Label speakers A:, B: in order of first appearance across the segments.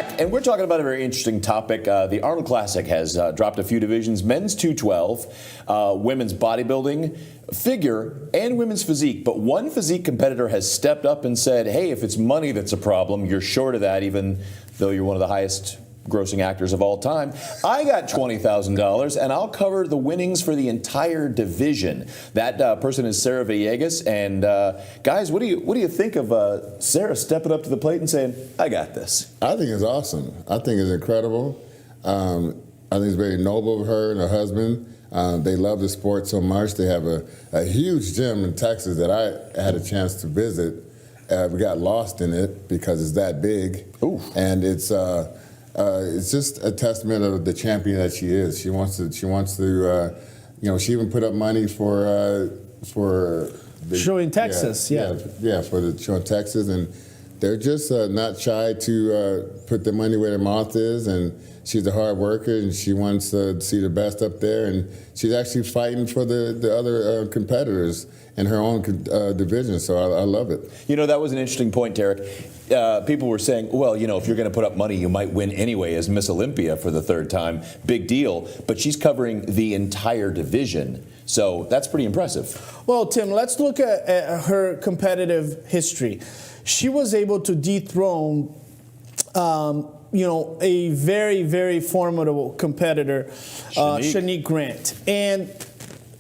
A: back, and we're talking about a very interesting topic. The Arnold Classic has dropped a few divisions: men's 212, women's bodybuilding, figure, and women's physique. But one physique competitor has stepped up and said, hey, if it's money that's a problem, you're short of that, even though you're one of the highest grossing actors of all time. I got $20,000, and I'll cover the winnings for the entire division. That person is Sarah Villegas. And guys, what do you think of Sarah stepping up to the plate and saying, I got this?
B: I think it's awesome. I think it's incredible. I think it's very noble of her and her husband. They love the sport so much. They have a huge gym in Texas that I had a chance to visit. We got lost in it because it's that big. Ooh. And it's just a testament of the champion that she is. She wants to. She even put up money for the
C: show in Texas.
B: Yeah, for the show in Texas, and they're just not shy to put their money where their mouth is. And she's a hard worker, and she wants to see the best up there. And she's actually fighting for the other competitors in her own division. So I love it.
A: You know, that was an interesting point, Derek. People were saying, well, you know, if you're going to put up money, you might win anyway as Miss Olympia for the third time. Big deal. But she's covering the entire division. So that's pretty impressive.
C: Well, Tim, let's look at her competitive history. She was able to dethrone, a very, very formidable competitor, Shanique Grant. And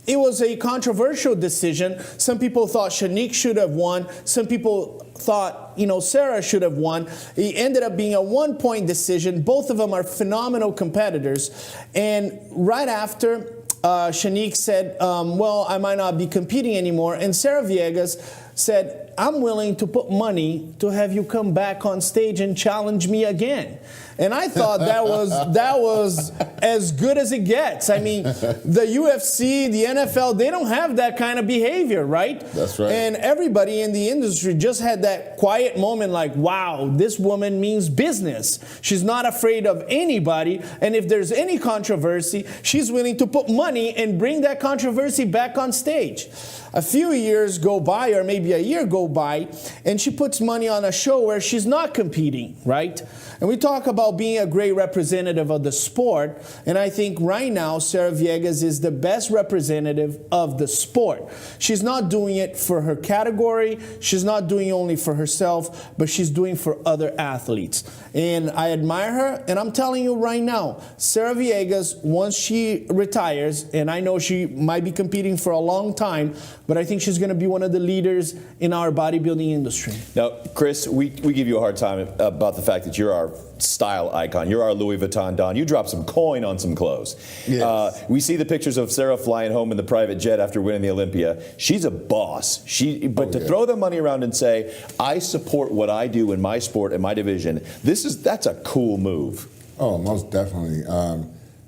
C: it was a controversial decision. Some people thought Shanique should have won. Some people thought, Sarah should have won. It ended up being a one-point decision. Both of them are phenomenal competitors. And right after, Shanique said, well, I might not be competing anymore. And Sarah Villegas said, I'm willing to put money to have you come back on stage and challenge me again. And I thought that was as good as it gets. I mean, the UFC, the NFL, they don't have that kind of behavior, right?
B: That's right.
C: And everybody in the industry just had that quiet moment like, wow, this woman means business. She's not afraid of anybody. And if there's any controversy, she's willing to put money and bring that controversy back on stage. A few years go by, or maybe a year go by, and she puts money on a show where she's not competing, right? And we talk about being a great representative of the sport, and I think right now Sarah Villegas is the best representative of the sport. She's not doing it for her category, she's not doing it only for herself, but she's doing for other athletes. And I admire her, and I'm telling you right now, Sarah Villegas, once she retires, and I know she might be competing for a long time, but I think she's going to be one of the leaders in our bodybuilding industry.
A: Now, Chris, we give you a hard time about the fact that you're our style icon. You're our Louis Vuitton Don. You dropped some coin on some clothes. Yes. We see the pictures of Sarah flying home in the private jet after winning the Olympia. She's a boss. But to throw the money around and say, I support what I do in my sport and my division, that's a cool move.
B: Oh, most definitely.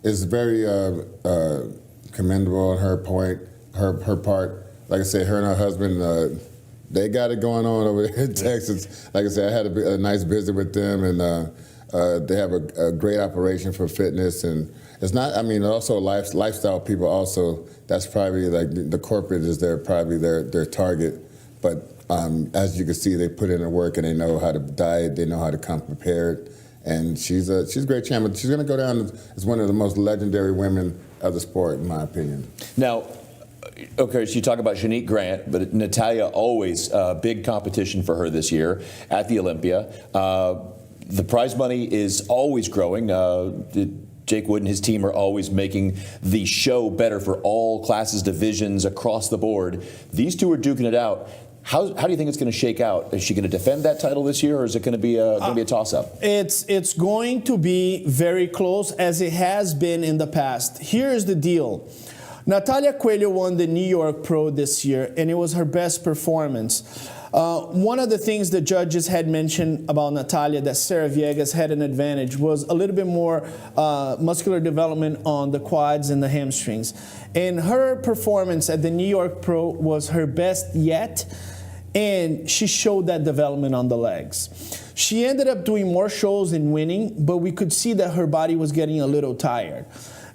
B: It's very commendable on her part. Like I said, her and her husband, they got it going on over there in Texas. Like I said, I had a nice visit with them, and they have a great operation for fitness. And it's not, also lifestyle people also, that's probably like the corporate is probably their target. But as you can see, they put in the work and they know how to diet, they know how to come prepared. And she's a great champion. She's going to go down as one of the most legendary women of the sport, in my opinion.
A: Now, okay, so you talk about Shanique Grant, but Natalia, always big competition for her this year at the Olympia. The prize money is always growing. Jake Wood and his team are always making the show better for all classes, divisions, across the board. These two are duking it out. How do you think it's going to shake out? Is she going to defend that title this year, or is it going to be a toss-up?
C: It's going to be very close, as it has been in the past. Here's the deal. Natalia Coelho won the New York Pro this year, and it was her best performance. One of the things the judges had mentioned about Natalia that Sarah Villegas had an advantage was a little bit more muscular development on the quads and the hamstrings. And her performance at the New York Pro was her best yet, and she showed that development on the legs. She ended up doing more shows and winning, but we could see that her body was getting a little tired.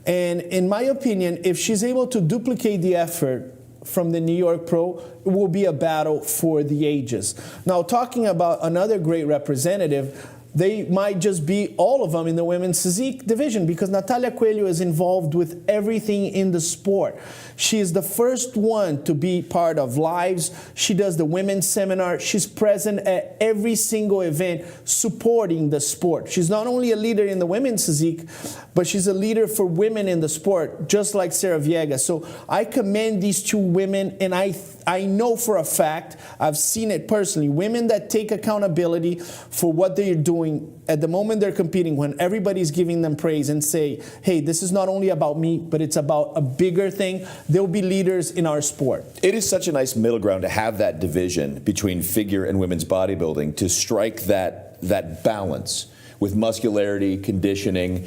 C: And in my opinion, if she's able to duplicate the effort from the New York Pro, it will be a battle for the ages. Now, talking about another great representative, they might just be all of them in the women's physique division, because Natalia Coelho is involved with everything in the sport. She is the first one to be part of lives. She does the women's seminar. She's present at every single event supporting the sport. She's not only a leader in the women's physique, but she's a leader for women in the sport, just like Sarah Villegas. So I commend these two women, and I know for a fact, I've seen it personally, women that take accountability for what they're doing at the moment they're competing, when everybody's giving them praise, and say, hey, this is not only about me, but it's about a bigger thing. They'll be leaders in our sport.
A: It is such a nice middle ground to have that division between figure and women's bodybuilding, to strike that balance with muscularity, conditioning.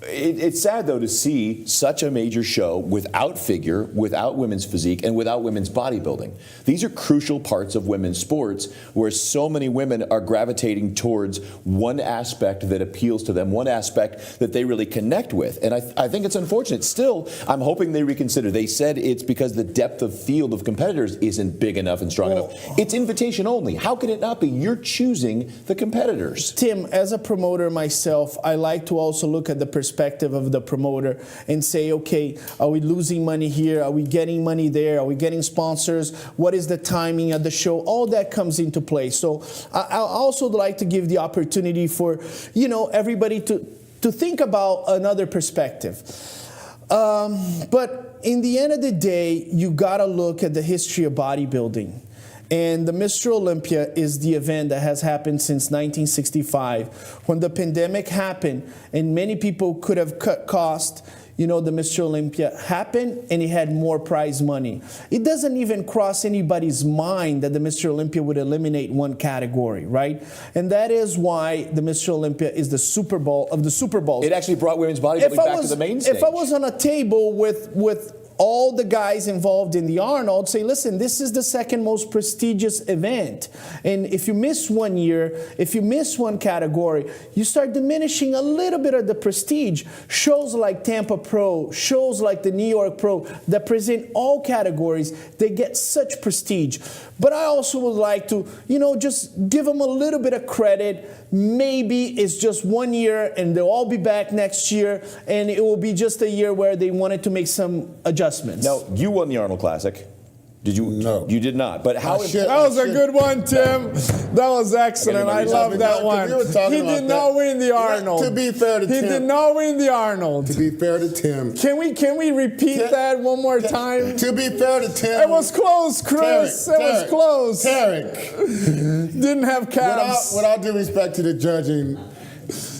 A: It's sad, though, to see such a major show without figure, without women's physique, and without women's bodybuilding. These are crucial parts of women's sports, where so many women are gravitating towards one aspect that appeals to them, one aspect that they really connect with. And I think it's unfortunate. Still, I'm hoping they reconsider. They said it's because the depth of field of competitors isn't big enough and strong enough. It's invitation only. How can it not be? You're choosing the competitors.
C: Tim, as a promoter myself, I like to also look at the perspective of the promoter and say, okay, are we losing money here? Are we getting money there? Are we getting sponsors? What is the timing of the show? All that comes into play. So I also like to give the opportunity for, everybody to think about another perspective. But in the end of the day, you gotta look at the history of bodybuilding. And the Mr. Olympia is the event that has happened since 1965. When the pandemic happened and many people could have cut cost, the Mr. Olympia happened and it had more prize money. It doesn't even cross anybody's mind that the Mr. Olympia would eliminate one category, right? And that is why the Mr. Olympia is the Super Bowl of the Super Bowls.
A: It actually brought women's bodybuilding back to the main stage.
C: If I was on a table with all the guys involved in the Arnold, say, listen, this is the second most prestigious event. And if you miss one year, if you miss one category, you start diminishing a little bit of the prestige. Shows like Tampa Pro, shows like the New York Pro that present all categories, they get such prestige. But I also would like to, just give them a little bit of credit. Maybe it's just 1 year and they'll all be back next year, and it will be just a year where they wanted to make some adjustments.
A: Now, you won the Arnold Classic. Did you?
B: No.
A: You did not. But how?
C: That was a good one, Tim. That was excellent. I love that one. He did not win the Arnold.
B: To be fair to Tim.
C: He did not win the Arnold.
B: To be fair to Tim.
C: Can we repeat that one more time?
B: To be fair to Tim.
C: It was close, Chris. It was close.
B: Tarek.
C: Didn't have calves.
B: With all due respect to the judging,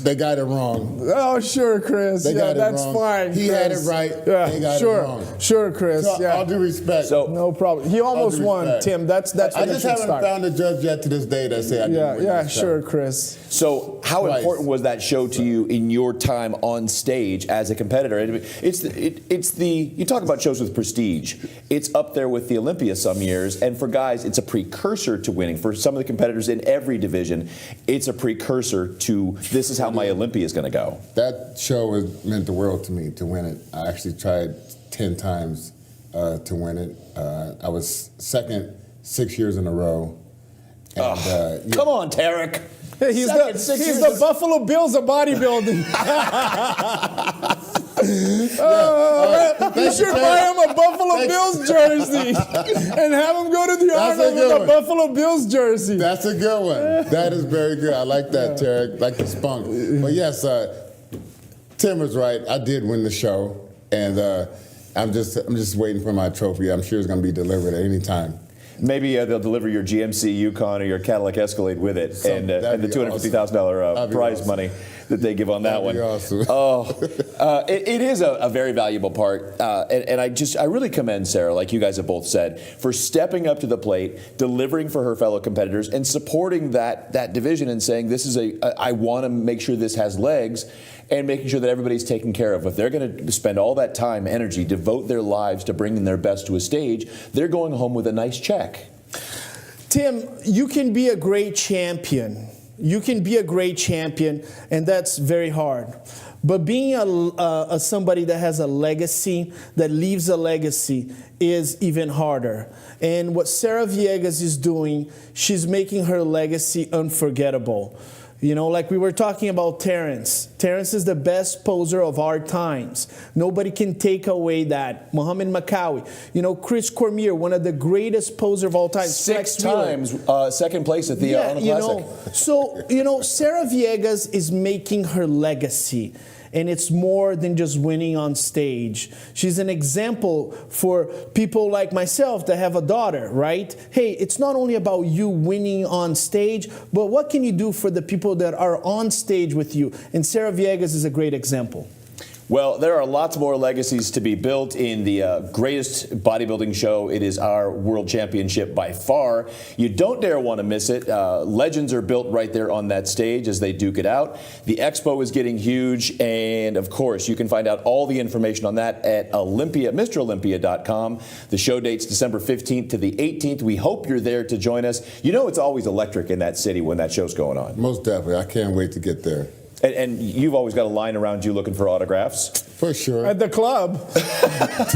B: they got it wrong.
C: Oh, sure, Chris.
B: They got it
C: that's
B: wrong.
C: fine.
B: He had it right.
C: Yeah,
B: they got
C: sure.
B: it wrong.
C: Sure, Chris.
B: So, all due respect.
A: So,
C: no problem. He almost won,
B: respect.
C: Tim. That's
B: I
C: what
B: just
C: should
B: haven't
C: start.
B: found a judge yet to this day that say I didn't win this show.
C: Sure, Chris.
A: So how
B: Twice.
A: important was that show to you in your time on stage as a competitor? It's the you talk about shows with prestige. It's up there with the Olympia some years, and for guys, it's a precursor to winning. For some of the competitors in every division, it's a precursor to this is how my Olympia is going to go.
B: That show meant the world to me to win it. I actually tried 10 times to win it. I was second 6 years in a row. And,
A: Come on, Tarek.
C: Hey, he's the Buffalo Bills of bodybuilding. You should buy him a Buffalo Bills jersey and have him go to the Arnold with a Buffalo Bills jersey.
B: That's a good one. That is very good. I like that, Tarek. Like the spunk. But yes, Tim was right. I did win the show, and I'm just waiting for my trophy. I'm sure it's going to be delivered at any time.
A: Maybe they'll deliver your GMC Yukon or your Cadillac Escalade with it, and the $250,000 prize money that they give on that one.
B: Awesome.
A: It is a very valuable part, and I really commend Sarah, like you guys have both said, for stepping up to the plate, delivering for her fellow competitors, and supporting that division and saying this is I want to make sure this has legs. And making sure that everybody's taken care of. If they're going to spend all that time, energy, devote their lives to bringing their best to a stage, they're going home with a nice check.
C: Tim, you can be a great champion. You can be a great champion, and that's very hard. But being a somebody that has a legacy, that leaves a legacy, is even harder. And what Sarah Villegas is doing, she's making her legacy unforgettable. You know, like we were talking about Terrence. Terrence is the best poser of our times. Nobody can take away that. Muhammad Makawi. You know, Chris Cormier, one of the greatest posers of all time.
A: Six times second place at the Arnold Classic.
C: So, you know, Sarah Villegas is making her legacy. And it's more than just winning on stage. She's an example for people like myself that have a daughter, right? Hey, it's not only about you winning on stage, but what can you do for the people that are on stage with you? And Sarah Villegas is a great example.
A: Well, there are lots more legacies to be built in the greatest bodybuilding show. It is our world championship by far. You don't dare want to miss it. Legends are built right there on that stage as they duke it out. The expo is getting huge, and of course, you can find out all the information on that at Olympia, MrOlympia.com. The show date's December 15th to the 18th. We hope you're there to join us. You know it's always electric in that city when that show's going on.
B: Most definitely. I can't wait to get there.
A: And you've always got a line around you looking for autographs.
B: For sure.
C: At the club.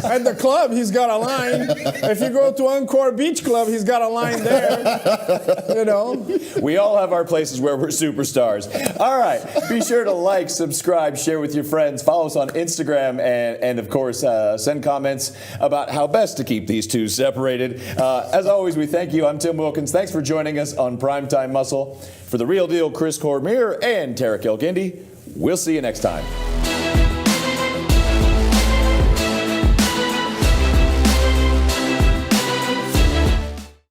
C: At the club, he's got a line. If you go to Encore Beach Club, he's got a line there. You know?
A: We all have our places where we're superstars. All right. Be sure to like, subscribe, share with your friends. Follow us on Instagram. And of course, send comments about how best to keep these two separated. As always, we thank you. I'm Tim Wilkins. Thanks for joining us on Primetime Muscle. For The Real Deal, Chris Cormier and Tara Kilgindi, we'll see you next time.